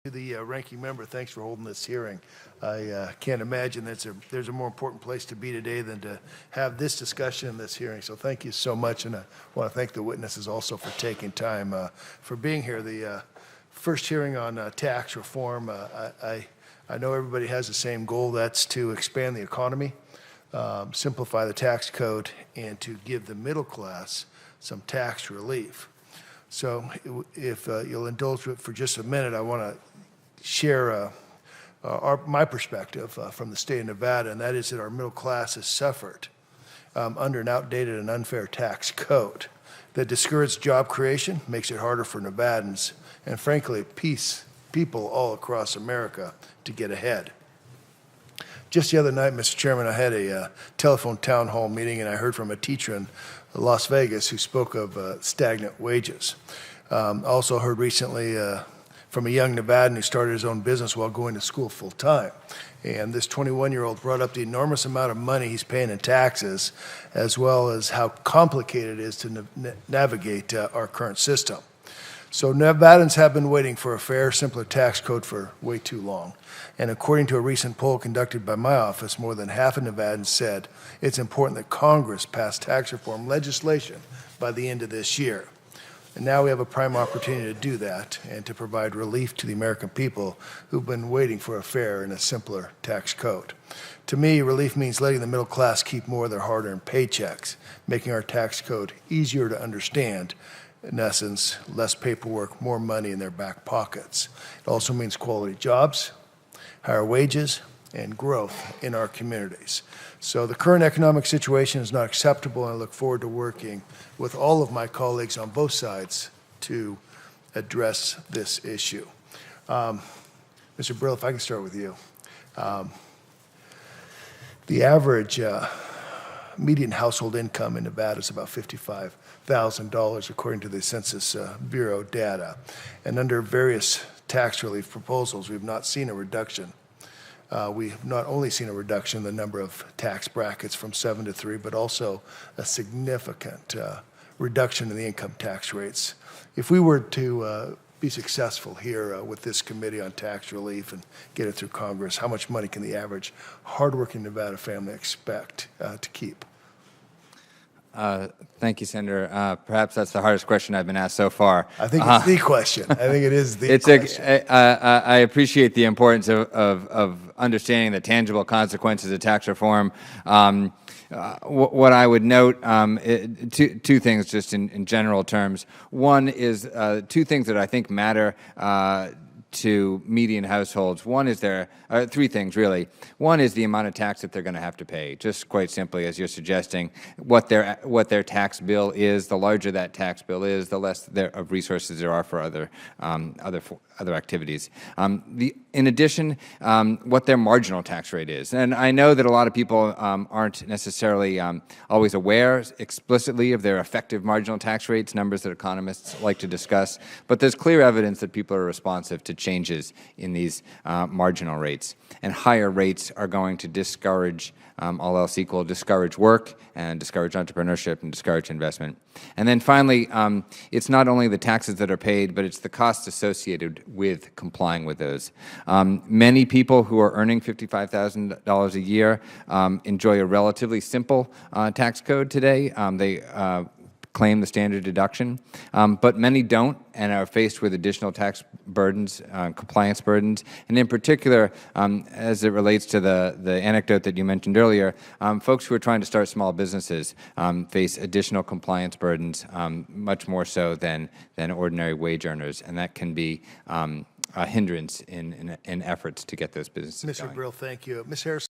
To the ranking member, thanks for holding this hearing. I can't imagine there's a more important place to be today than to have this discussion in this hearing. So thank you so much, and I want to thank the witnesses also for taking time for being here. The first hearing on tax reform, I know everybody has the same goal. That's to expand the economy, simplify the tax code, and to give the middle class some tax relief. So if you'll indulge me for just a minute, I want to share my perspective from the state of Nevada, and that is that our middle class has suffered under an outdated and unfair tax code that discourages job creation, makes it harder for Nevadans, and frankly, people all across America to get ahead. Just the other night, Mr. Chairman, I had a telephone town hall meeting, and I heard from a teacher in Las Vegas who spoke of stagnant wages. Also heard recently from a young Nevadan who started his own business while going to school full time. And this 21-year-old brought up the enormous amount of money he's paying in taxes, as well as how complicated it is to navigate our current system. So Nevadans have been waiting for a fair, simpler tax code for way too long. And according to a recent poll conducted by my office, more than half of Nevadans said it's important that Congress pass tax reform legislation by the end of this year. And now we have a prime opportunity to do that and to provide relief to the American people who've been waiting for a fair and a simpler tax code. To me, relief means letting the middle class keep more of their hard-earned paychecks, making our tax code easier to understand. In essence, less paperwork, more money in their back pockets. It also means quality jobs, higher wages, and growth in our communities. So the current economic situation is not acceptable, and I look forward to working with all of my colleagues on both sides to address this issue. Mr. Brill, if I can start with you. The average median household income in Nevada is about $55,000, according to the Census Bureau data. And under various tax relief proposals, we've not seen a reduction. We've not only seen a reduction in the number of tax brackets from 7 to 3, but also a significant reduction in the income tax rates. If we were to be successful here with this committee on tax relief and get it through Congress, how much money can the average hardworking Nevada family expect to keep? Thank you, Senator. Perhaps that's the hardest question I've been asked so far. I think it's the question. I think it is the question. I appreciate the importance of understanding the tangible consequences of tax reform. What I would note, two things just in general terms. One is two things that I think matter to median households. One is three things really. One is the amount of tax that they're going to have to pay. Just quite simply, as you're suggesting, what their tax bill is. The larger that tax bill is, the less of resources there are for other activities. In addition, what their marginal tax rate is. And I know that a lot of people aren't necessarily always aware explicitly of their effective marginal tax rates, numbers that economists like to discuss, but there's clear evidence that people are responsive to changes in these marginal rates. And higher rates are going to discourage, all else equal, discourage work and discourage entrepreneurship and discourage investment. And then finally, it's not only the taxes that are paid, but it's the costs associated with complying with those. Many people who are earning $55,000 a year enjoy a relatively simple tax code today. They claim the standard deduction, but many don't and are faced with additional tax burdens, compliance burdens, and in particular, as it relates to the anecdote that you mentioned earlier, folks who are trying to start small businesses face additional compliance burdens, much more so than ordinary wage earners, and that can be a hindrance in efforts to get those businesses going. Mr. Brill, thank you. Ms. Harris.